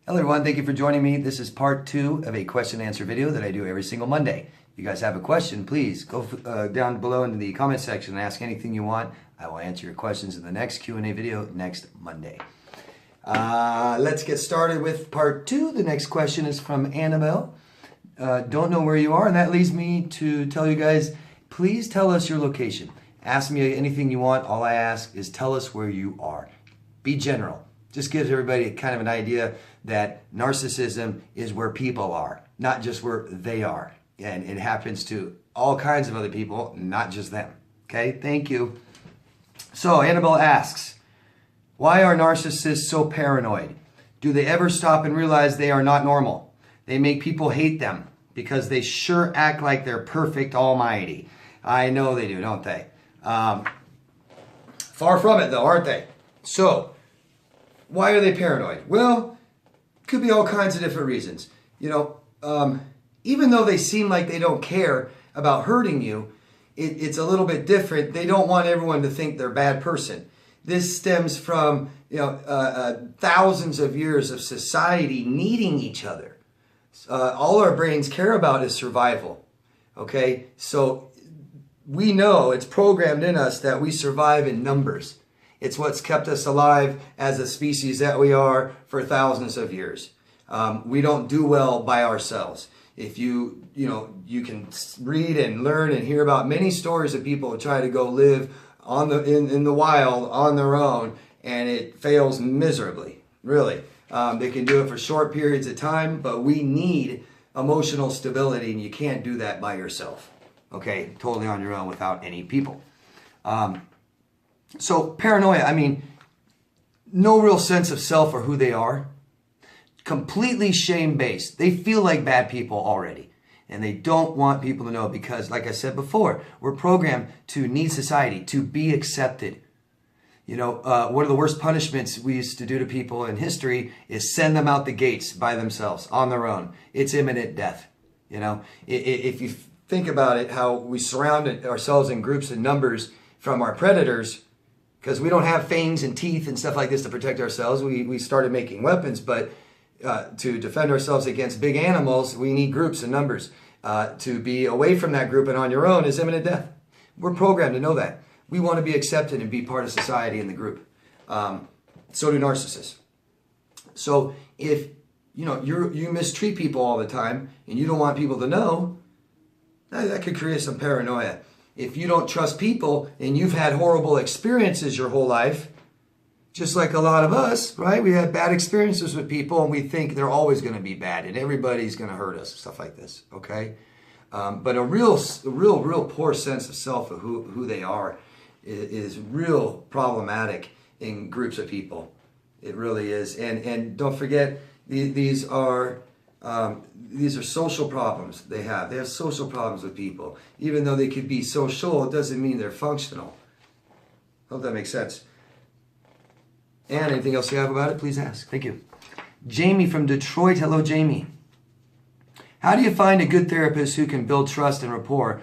Hello everyone, thank you for joining me. This is part 2 of a question and answer video that I do every single Monday. If you guys have a question, please go down below into the comment section and ask anything you want. I will answer your questions in the next Q&A video next Monday. Let's get started with part 2. The next question is from Annabelle. Don't know where you are, and that leads me to tell you guys, please tell us your location. Ask me anything you want. All I ask is tell us where you are. Be general. Just gives everybody kind of an idea that narcissism is where people are, not just where they are. And it happens to all kinds of other people, not just them. Okay, thank you. So Annabelle asks, why are narcissists so paranoid? Do they ever stop and realize they are not normal? They make people hate them because they sure act like they're perfect almighty. I know they do, don't they? Far from it though, aren't they? So, why are they paranoid? Well, could be all kinds of different reasons. Even though they seem like they don't care about hurting you, it's a little bit different. They don't want everyone to think they're a bad person. This stems from thousands of years of society needing each other. All our brains care about is survival. Okay, so we know it's programmed in us that we survive in numbers. It's what's kept us alive as a species that we are for thousands of years. We don't do well by ourselves. If you can read and learn and hear about many stories of people who try to go live in the wild on their own, and it fails miserably. Really, they can do it for short periods of time, but we need emotional stability, and you can't do that by yourself. Okay, totally on your own without any people. So paranoia, no real sense of self or who they are. Completely shame-based. They feel like bad people already. And they don't want people to know because, like I said before, we're programmed to need society, to be accepted. One of the worst punishments we used to do to people in history is send them out the gates by themselves, on their own. It's imminent death. If you think about it, how we surround ourselves in groups and numbers from our predators, because we don't have fangs and teeth and stuff like this to protect ourselves. We started making weapons, but to defend ourselves against big animals, we need groups and numbers. To be away from that group and on your own is imminent death. We're programmed to know that. We want to be accepted and be part of society in the group. So do narcissists. So if you mistreat people all the time and you don't want people to know, that could create some paranoia. If you don't trust people and you've had horrible experiences your whole life, just like a lot of us, right? We have bad experiences with people and we think they're always going to be bad and everybody's going to hurt us, stuff like this, okay? But a real poor sense of self of who they are is real problematic in groups of people. It really is. And don't forget, these are social problems they have. They have social problems with people. Even though they could be social, it doesn't mean they're functional. Hope that makes sense. And anything else you have about it, please ask. Thank you. Jamie from Detroit. Hello, Jamie. How do you find a good therapist who can build trust and rapport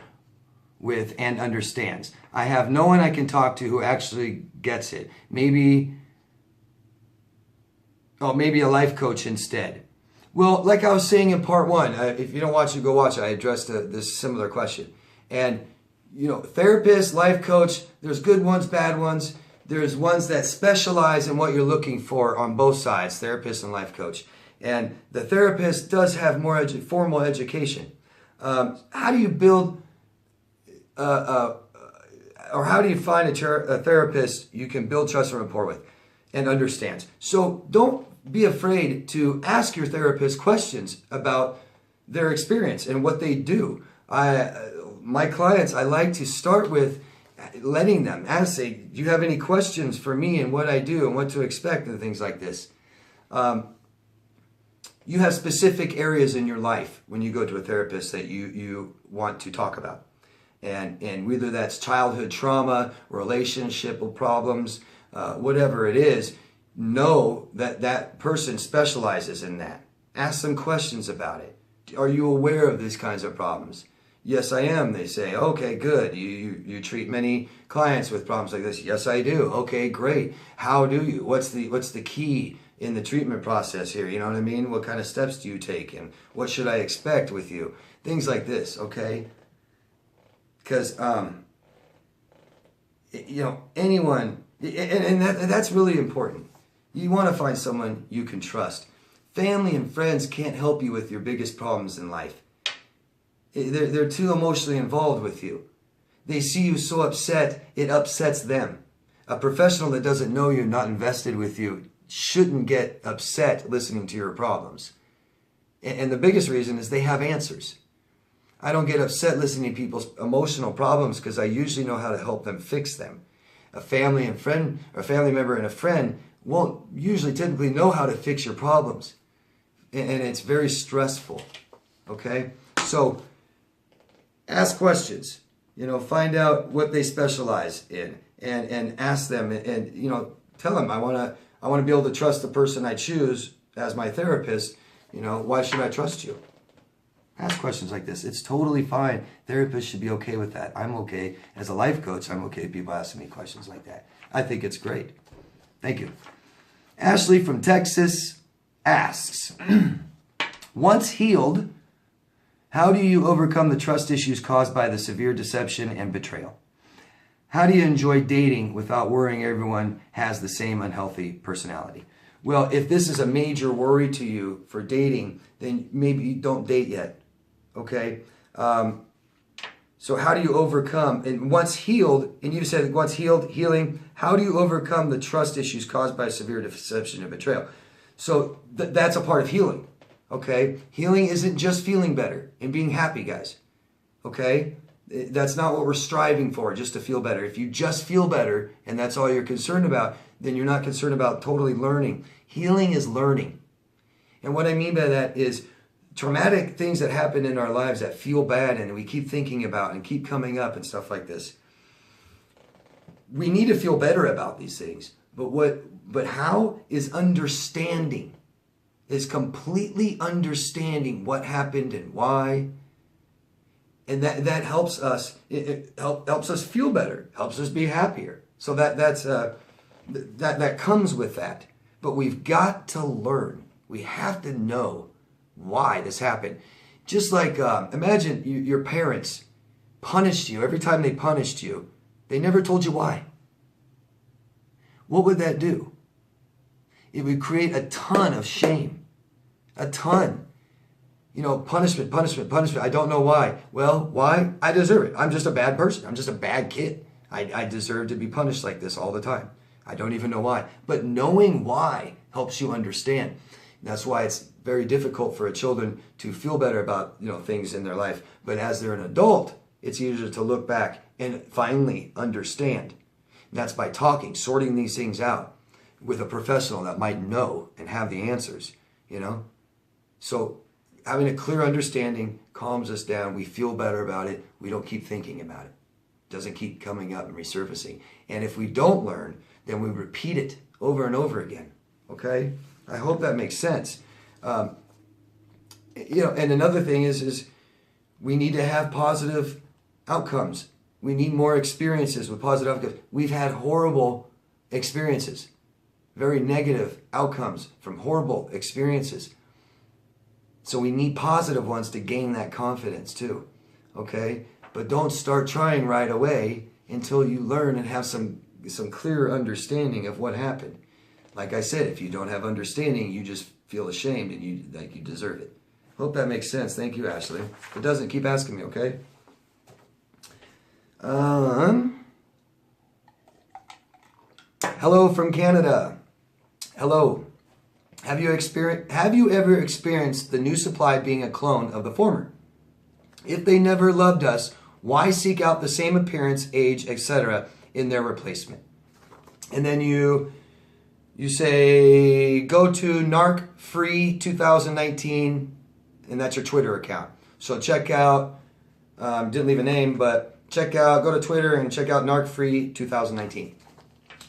with and understands? I have no one I can talk to who actually gets it. Maybe a life coach instead. Well, like I was saying in part 1, if you don't watch it, go watch it. I addressed this similar question. And, therapist, life coach, there's good ones, bad ones. There's ones that specialize in what you're looking for on both sides, therapist and life coach. And the therapist does have more formal education. How do you build, or how do you find a therapist you can build trust and rapport with and understands? So don't be afraid to ask your therapist questions about their experience and what they do. My clients, I like to start with letting them ask, say, do you have any questions for me and what I do and what to expect and things like this. You have specific areas in your life when you go to a therapist that you want to talk about. And whether that's childhood trauma, relationship problems, whatever it is, know that that person specializes in that. Ask them questions about it. Are you aware of these kinds of problems? Yes, I am. They say, okay, good. You treat many clients with problems like this. Yes, I do. Okay, great. How do you? What's the key in the treatment process here? You know what I mean? What kind of steps do you take, and what should I expect with you? Things like this, okay? Because, you know, anyone, and that's really important. You want to find someone you can trust. Family and friends can't help you with your biggest problems in life. They're too emotionally involved with you. They see you so upset, it upsets them. A professional that doesn't know you, not invested with you, shouldn't get upset listening to your problems. And the biggest reason is they have answers. I don't get upset listening to people's emotional problems because I usually know how to help them fix them. A family and friend, or a family member and a friend won't usually typically know how to fix your problems. And it's very stressful. Okay? So ask questions. You know, find out what they specialize in, and ask them, and you know, tell them I want to be able to trust the person I choose as my therapist. You know, why should I trust you? Ask questions like this. It's totally fine. Therapists should be okay with that. I'm okay. As a life coach, I'm okay with people asking me questions like that. I think it's great. Thank you. Ashley from Texas asks, once healed, how do you overcome the trust issues caused by the severe deception and betrayal? How do you enjoy dating without worrying everyone has the same unhealthy personality? Well, if this is a major worry to you for dating, then maybe you don't date yet. Okay? So how do you overcome, and once healed, and you said once healed, healing, how do you overcome the trust issues caused by severe deception and betrayal? So that's a part of healing. Okay? Healing isn't just feeling better and being happy, guys. Okay? That's not what we're striving for, just to feel better. If you just feel better and that's all you're concerned about, then you're not concerned about totally learning. Healing is learning. And what I mean by that is traumatic things that happen in our lives that feel bad and we keep thinking about and keep coming up and stuff like this. We need to feel better about these things. But how is understanding, is completely understanding what happened and why. And that helps us. It helps us feel better. Helps us be happier. So that comes with that. But we've got to learn. We have to know why this happened. Just like imagine your parents punished you. Every time they punished you, they never told you why. What would that do? It would create a ton of shame. A ton. You know, punishment. I don't know why. Well, why? I deserve it. I'm just a bad person. I'm just a bad kid. I deserve to be punished like this all the time. I don't even know why. But knowing why helps you understand. That's why it's very difficult for children to feel better about, you know, things in their life. But as they're an adult, it's easier to look back and finally understand. And that's by talking, sorting these things out with a professional that might know and have the answers, you know. So having a clear understanding calms us down. We feel better about it. We don't keep thinking about it. It doesn't keep coming up and resurfacing. And if we don't learn, then we repeat it over and over again. Okay? I hope that makes sense. You know, and another thing is we need to have positive outcomes. We need more experiences with positive outcomes. We've had horrible experiences, very negative outcomes from horrible experiences. So we need positive ones to gain that confidence too. Okay? But don't start trying right away until you learn and have some clear understanding of what happened. Like I said, if you don't have understanding, you just feel ashamed and you deserve it. Hope that makes sense. Thank you, Ashley. If it doesn't, keep asking me, okay? Hello from Canada. Hello. Have you ever experienced the new supply being a clone of the former? If they never loved us, why seek out the same appearance, age, etc. in their replacement? And then you say, go to NARC Free 2019, and that's your Twitter account. So check out, didn't leave a name, but go to Twitter and check out NARC Free 2019.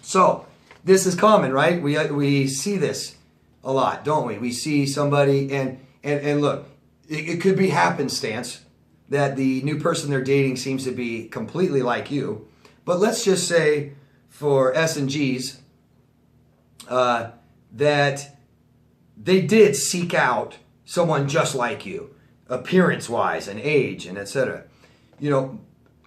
So this is common, right? We see this a lot, don't we? We see somebody, and look, it could be happenstance that the new person they're dating seems to be completely like you. But let's just say for S and G's that they did seek out someone just like you, appearance-wise and age and etc. You know,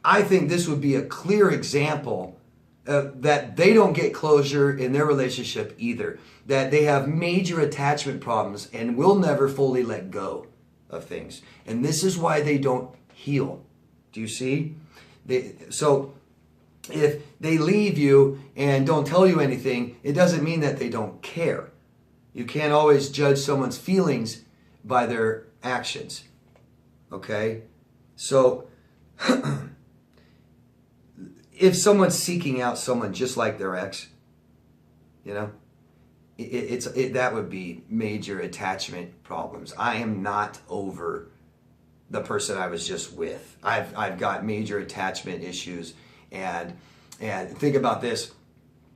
I think this would be a clear example that they don't get closure in their relationship either. That they have major attachment problems and will never fully let go of things. And this is why they don't heal. Do you see? So if they leave you and don't tell you anything, it doesn't mean that they don't care. You can't always judge someone's feelings by their actions. Okay? So if someone's seeking out someone just like their ex, you know, that would be major attachment problems. I am not over the person I was just with. I've got major attachment issues, and think about this.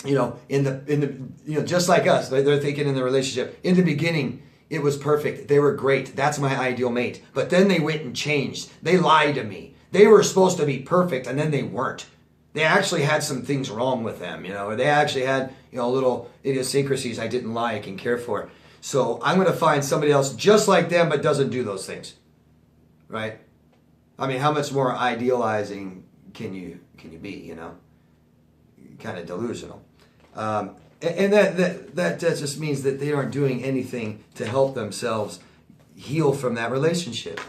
You know, in the just like us, they're thinking in the relationship. In the beginning, it was perfect. They were great. That's my ideal mate. But then they went and changed. They lied to me. They were supposed to be perfect, and then they weren't. They actually had some things wrong with them, you know, or they actually had, you know, little idiosyncrasies I didn't like and care for. So I'm going to find somebody else just like them, but doesn't do those things, right? I mean, how much more idealizing can you be, you know? Kind of delusional. And that just means that they aren't doing anything to help themselves heal from that relationship,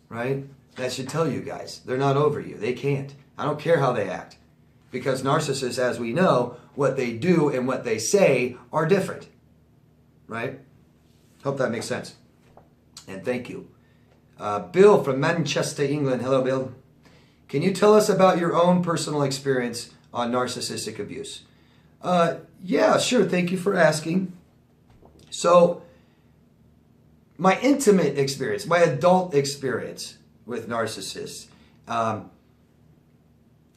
right? That should tell you guys, they're not over you. They can't. I don't care how they act. Because narcissists, as we know, what they do and what they say are different, right? Hope that makes sense. And thank you. Bill from Manchester, England. Hello, Bill. Can you tell us about your own personal experience on narcissistic abuse? Yeah, sure. Thank you for asking. So, my intimate experience, my adult experience with narcissists,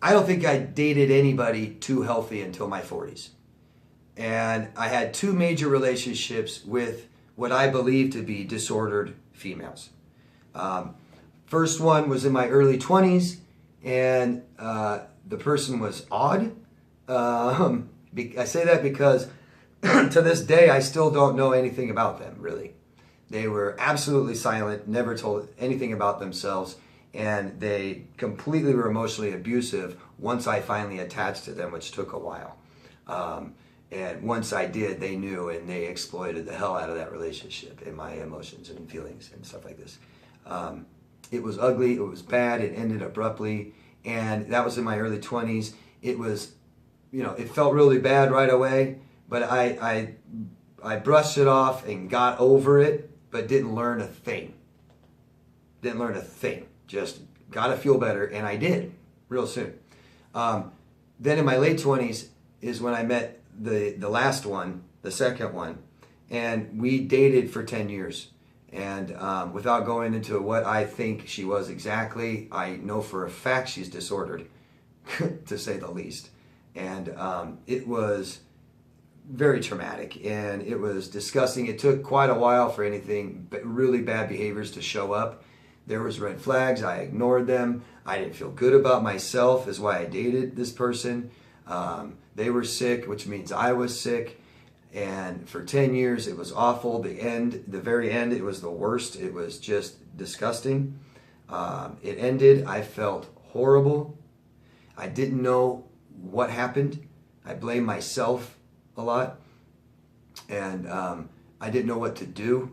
I don't think I dated anybody too healthy until my 40s. And I had two major relationships with what I believe to be disordered females. First one was in my early 20s, and the person was odd. I say that because to this day, I still don't know anything about them, really. They were absolutely silent, never told anything about themselves, and they completely were emotionally abusive once I finally attached to them, which took a while. And once I did, they knew, and they exploited the hell out of that relationship and my emotions and feelings and stuff like this. It was ugly, it was bad, it ended abruptly, and that was in my early 20s. It was, you know, it felt really bad right away, but I brushed it off and got over it, but didn't learn a thing. Didn't learn a thing. Just got to feel better, and I did real soon. Then in my late 20s is when I met the last one, the second one, and we dated for 10 years. And without going into what I think she was exactly, I know for a fact she's disordered, to say the least. And it was very traumatic, and it was disgusting. It took quite a while for anything but really bad behaviors to show up. There was red flags. I ignored them. I didn't feel good about myself, is why I dated this person. They were sick, which means I was sick. And for 10 years, it was awful. The very end, it was the worst. It was just disgusting. It ended. I felt horrible. I didn't know what happened. I blamed myself a lot. And I didn't know what to do.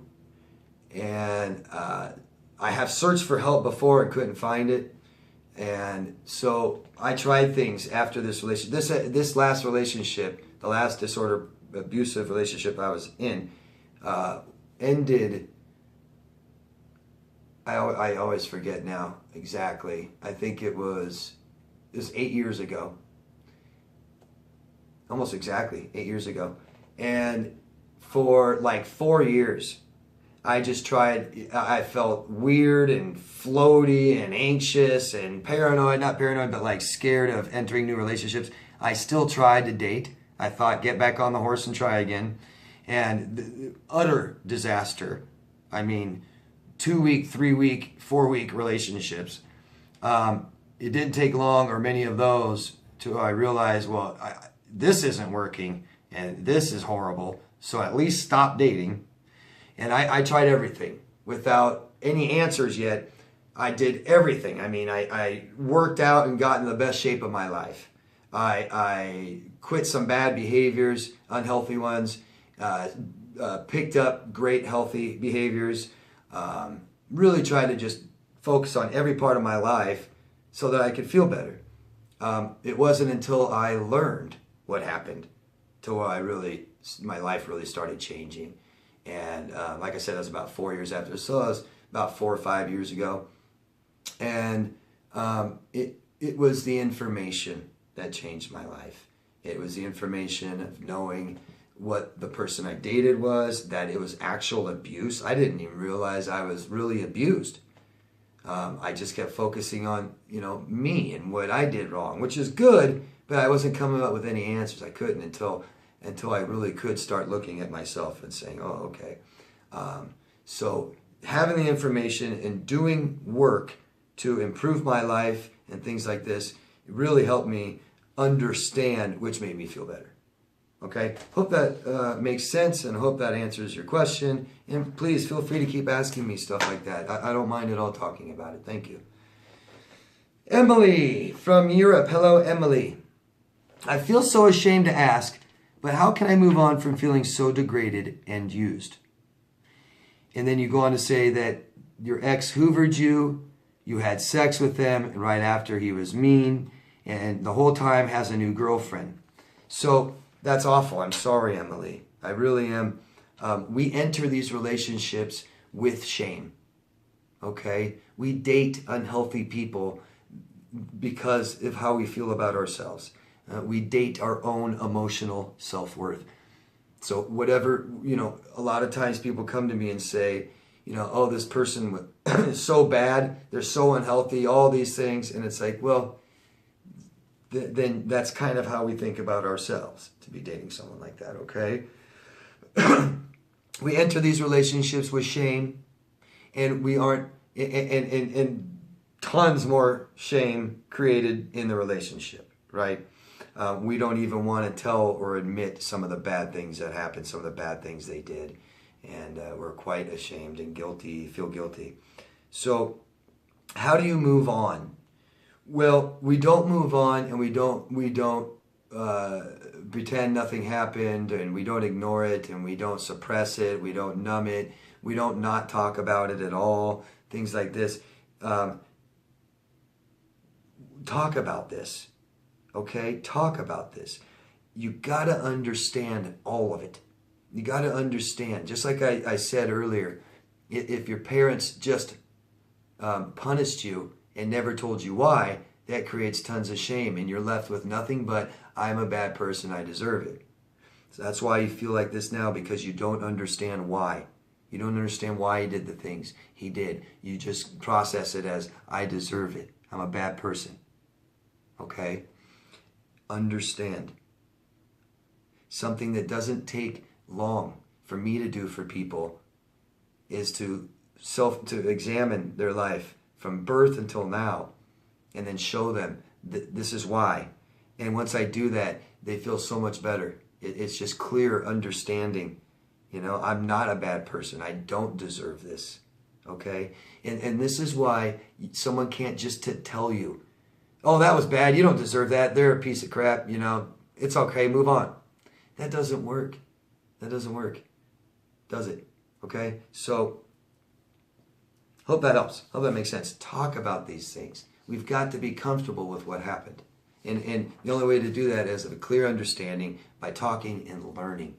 And I have searched for help before and couldn't find it. And so I tried things after this relationship. This last relationship, the last disorder abusive relationship I was in, ended, I always forget now exactly. I think it was 8 years ago. Almost exactly 8 years ago. And for like 4 years, I just tried, I felt weird and floaty and anxious and paranoid, not paranoid, but like scared of entering new relationships. I still tried to date. I thought, get back on the horse and try again. And utter disaster. I mean, 2-week, 3-week, 4-week relationships. It didn't take long, or many of those, till I realized, well, this isn't working and this is horrible. So at least stop dating. And I tried everything without any answers yet. I did everything. I mean, I worked out and got in the best shape of my life. I quit some bad behaviors, unhealthy ones, picked up great healthy behaviors, really tried to just focus on every part of my life so that I could feel better. It wasn't until I learned what happened till my life really started changing. And like I said, it was about 4 years after. So it was about 4 or 5 years ago. And it was the information that changed my life. It was the information of knowing what the person I dated was, that it was actual abuse. I didn't even realize I was really abused. I just kept focusing on, me and what I did wrong, which is good, but I wasn't coming up with any answers. I couldn't until I really could start looking at myself and saying, oh, okay. So having the information and doing work to improve my life and things like this, it really helped me understand, which made me feel better. Okay, hope that makes sense, and hope that answers your question. And please feel free to keep asking me stuff like that. I don't mind at all talking about it. Thank you. Emily from Europe. Hello, Emily. I feel so ashamed to ask, but how can I move on from feeling so degraded and used? And then you go on to say that your ex hoovered you, you had sex with him, and right after he was mean, and the whole time has a new girlfriend. So that's awful. I'm sorry, Emily. I really am. We enter these relationships with shame. Okay? We date unhealthy people because of how we feel about ourselves. We date our own emotional self-worth. So whatever, a lot of times people come to me and say, oh, this person is so bad, they're so unhealthy, all these things. And it's like, well, then that's kind of how we think about ourselves, to be dating someone like that, okay? We enter these relationships with shame, and we aren't, and tons more shame created in the relationship, right? We don't even want to tell or admit some of the bad things that happened, some of the bad things they did, and we're quite ashamed and guilty, feel guilty. So how do you move on? Well, we don't move on, and we don't pretend nothing happened, and we don't ignore it, and we don't suppress it, we don't numb it, we don't not talk about it at all, things like this. Talk about this, okay? Talk about this. You got to understand all of it. You got to understand, just like I said earlier, if your parents just punished you and never told you why, that creates tons of shame, and you're left with nothing but, I'm a bad person, I deserve it. So that's why you feel like this now, because you don't understand why. You don't understand why he did the things he did. You just process it as, I deserve it. I'm a bad person. Okay? Understand. Something that doesn't take long for me to do for people is to examine their life from birth until now, and then show them this is why. And once I do that, they feel so much better. It's just clear understanding. I'm not a bad person. I don't deserve this. Okay? And this is why someone can't just tell you, oh, that was bad. You don't deserve that. They're a piece of crap. It's okay. Move on. That doesn't work. That doesn't work. Does it? Okay? So, hope that helps. Hope that makes sense. Talk about these things. We've got to be comfortable with what happened. And the only way to do that is a clear understanding by talking and learning.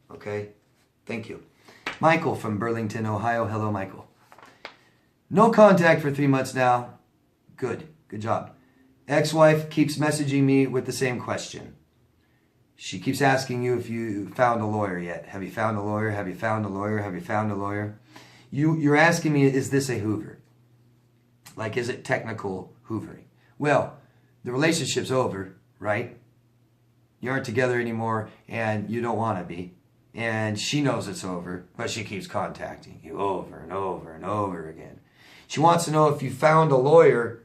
Okay? Thank you. Michael from Burlington, Ohio. Hello, Michael. No contact for 3 months now. Good. Good job. Ex-wife keeps messaging me with the same question. She keeps asking you if you found a lawyer yet. Have you found a lawyer? Have you found a lawyer? Have you found a lawyer? You're asking me, is this a hoover? Like, is it technical hoovering? Well, the relationship's over, right? You aren't together anymore, and you don't want to be. And she knows it's over, but she keeps contacting you over and over and over again. She wants to know if you found a lawyer.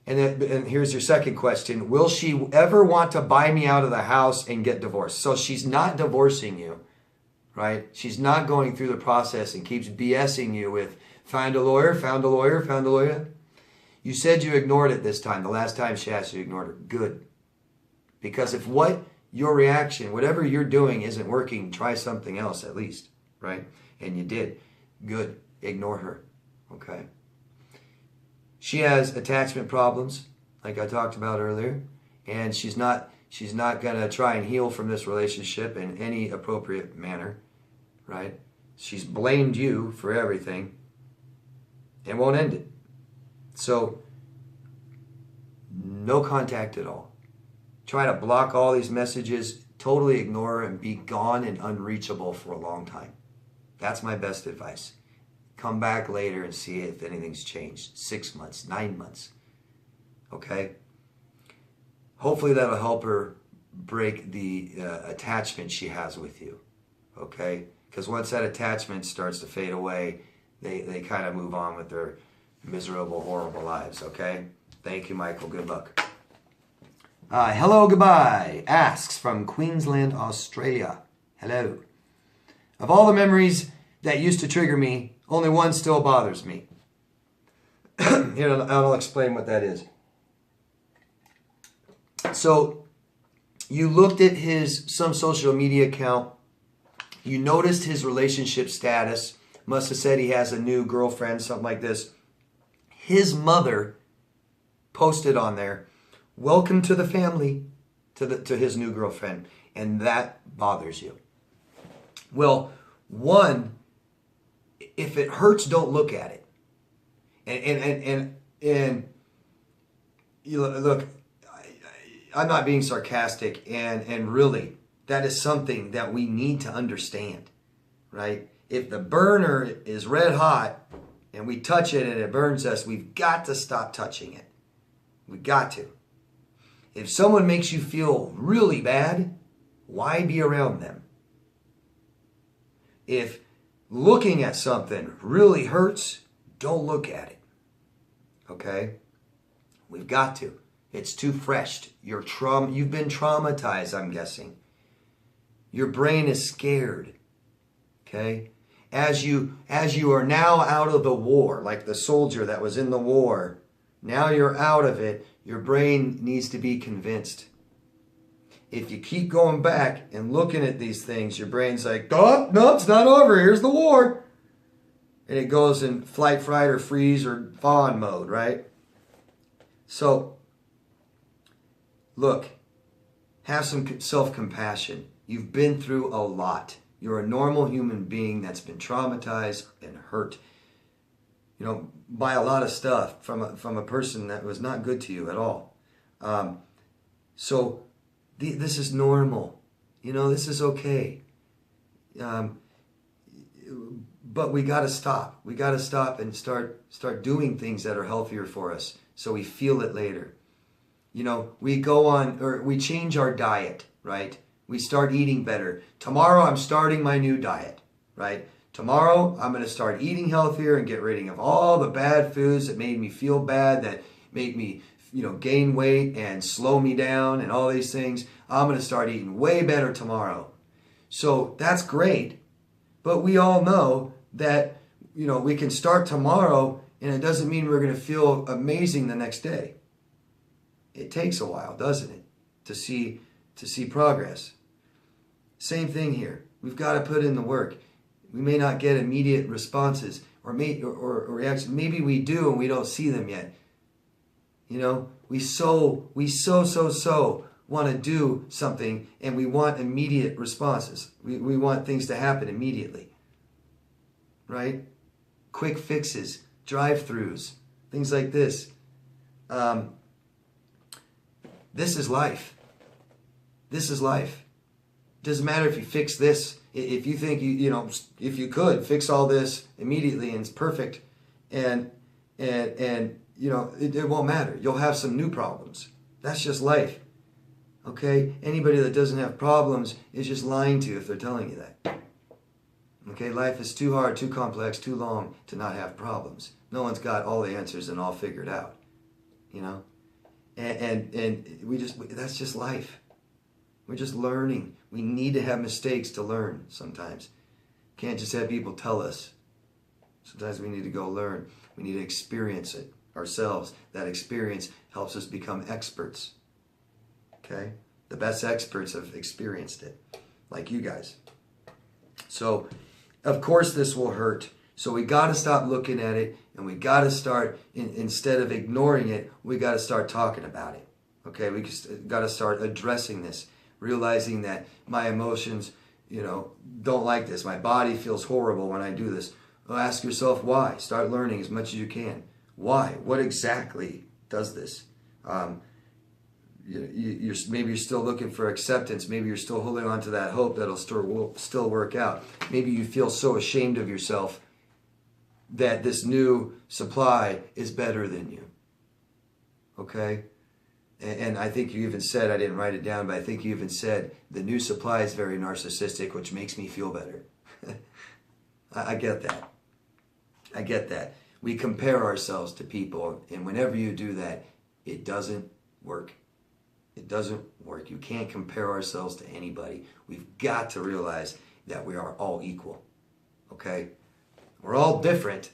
And here's your second question. Will she ever want to buy me out of the house and get divorced? So she's not divorcing you, right? She's not going through the process and keeps BSing you with find a lawyer, found a lawyer, found a lawyer. You said you ignored it this time. The last time she asked you, you ignored her. Good. Because if your reaction, whatever you're doing isn't working, try something else at least, right? And you did. Good. Ignore her. Okay? She has attachment problems, like I talked about earlier, and she's not going to try and heal from this relationship in any appropriate manner, right? She's blamed you for everything and won't end it. So, no contact at all. Try to block all these messages, totally ignore her, and be gone and unreachable for a long time. That's my best advice. Come back later and see if anything's changed. 6 months, 9 months. Okay? Hopefully that'll help her break the attachment she has with you. Okay? Because once that attachment starts to fade away, they kind of move on with their miserable, horrible lives. Okay? Thank you, Michael. Good luck. Hello, goodbye. Asks from Queensland, Australia. Hello. Of all the memories that used to trigger me, only one still bothers me. Here, I'll explain what that is. So, you looked at some social media account. You noticed his relationship status. Must have said he has a new girlfriend, something like this. His mother posted on there, "Welcome to the family," to his new girlfriend. And that bothers you. Well, one, if it hurts, don't look at it. And you look, I'm not being sarcastic, and really, that is something that we need to understand, right? If the burner is red hot and we touch it and it burns us, we've got to stop touching it. We got to. If someone makes you feel really bad, why be around them? If looking at something really hurts, don't look at it. Okay? We've got to. It's too fresh. You've been traumatized, I'm guessing. Your brain is scared. Okay? As you are now out of the war, like the soldier that was in the war, now you're out of it, your brain needs to be convinced. If you keep going back and looking at these things, your brain's like, oh, no, it's not over. Here's the war. And it goes in flight, fright, or freeze, or fawn mode, right? So, look, have some self-compassion. You've been through a lot. You're a normal human being that's been traumatized and hurt, by a lot of stuff from a person that was not good to you at all. So this is normal. This is okay. But we got to stop. We got to stop and start doing things that are healthier for us so we feel it later. We go on, or we change our diet, right? We start eating better. Tomorrow I'm starting my new diet, right? Tomorrow I'm going to start eating healthier and get rid of all the bad foods that made me feel bad, that made me, gain weight and slow me down and all these things. I'm going to start eating way better tomorrow. So that's great. But we all know that, we can start tomorrow and it doesn't mean we're going to feel amazing the next day. It takes a while, doesn't it, to see progress. Same thing here. We've got to put in the work. We may not get immediate responses or reactions. Maybe we do and we don't see them yet. We so want to do something and we want immediate responses. We want things to happen immediately. Right? Quick fixes, drive-throughs, things like this. This is life. This is life. Doesn't matter if you fix this. If you think if you could fix all this immediately and it's perfect, and it won't matter. You'll have some new problems. That's just life. Okay? Anybody that doesn't have problems is just lying to you if they're telling you that. Okay? Life is too hard, too complex, too long to not have problems. No one's got all the answers and all figured out. And that's just life. We're just learning. We need to have mistakes to learn sometimes. Can't just have people tell us. Sometimes we need to go learn. We need to experience it ourselves. That experience helps us become experts. Okay? The best experts have experienced it, like you guys. So, of course this will hurt. So we got to stop looking at it, and we got to start, instead of ignoring it, we got to start talking about it. Okay? We got to start addressing this, realizing that my emotions, don't like this. My body feels horrible when I do this. Well, ask yourself why. Start learning as much as you can. Why? What exactly does this? Maybe you're still looking for acceptance. Maybe you're still holding on to that hope that'll still work out. Maybe you feel so ashamed of yourself that this new supply is better than you. Okay? And I think you even said, I didn't write it down, but I think you even said, the new supply is very narcissistic, which makes me feel better. I get that. I get that. We compare ourselves to people, and whenever you do that, it doesn't work. It doesn't work. You can't compare ourselves to anybody. We've got to realize that we are all equal. Okay? We're all different,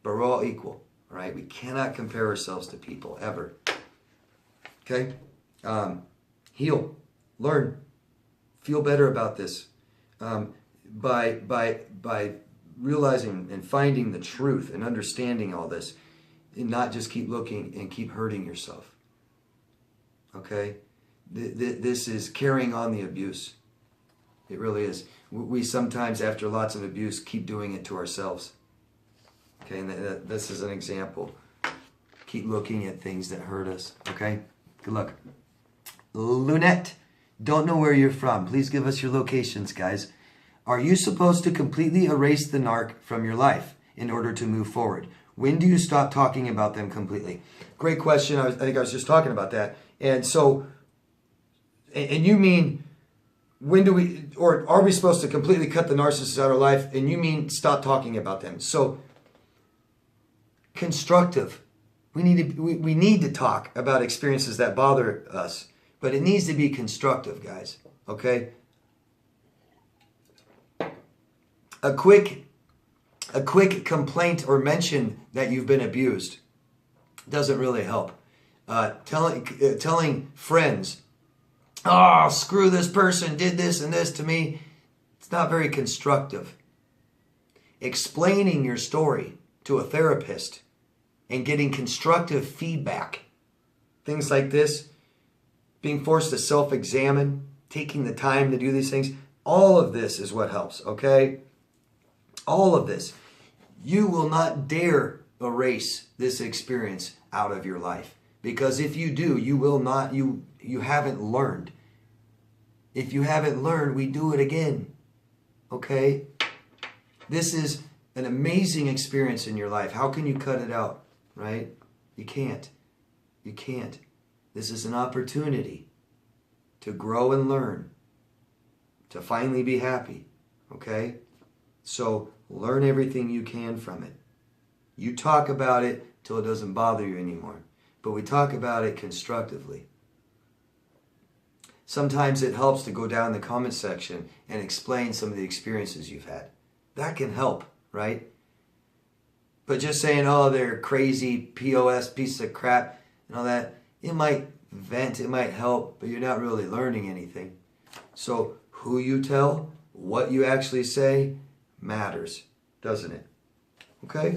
but we're all equal. All right? We cannot compare ourselves to people, ever. Okay? Heal. Learn. Feel better about this. By realizing and finding the truth and understanding all this, and not just keep looking and keep hurting yourself. Okay? This is carrying on the abuse. It really is. We sometimes, after lots of abuse, keep doing it to ourselves. Okay? And this is an example. Keep looking at things that hurt us. Okay? Good luck. Lunette, don't know where you're from. Please give us your locations, guys. Are you supposed to completely erase the narc from your life in order to move forward? When do you stop talking about them completely? Great question. I think I was just talking about that. And so, and you mean, when do we, or are we supposed to completely cut the narcissist out of our life? And you mean stop talking about them. So, constructive. We need to talk about experiences that bother us, but it needs to be constructive, guys. Okay? A quick complaint or mention that you've been abused doesn't really help. Telling friends, oh, screw this person, did this and this to me, it's not very constructive. Explaining your story to a therapist and getting constructive feedback, things like this, being forced to self-examine, taking the time to do these things, all of this is what helps, okay? All of this. You will not dare erase this experience out of your life. Because if you do, you will not, you haven't learned. If you haven't learned, we do it again. Okay? This is an amazing experience in your life. How can you cut it out? Right? You can't. You can't. This is an opportunity to grow and learn. To finally be happy. Okay? So learn everything you can from it. You talk about it till it doesn't bother you anymore. But we talk about it constructively. Sometimes it helps to go down the comment section and explain some of the experiences you've had. That can help, right? But just saying, oh, they're crazy, POS, piece of crap, and all that, it might vent, it might help, but you're not really learning anything. So who you tell, what you actually say, matters, doesn't it? Okay?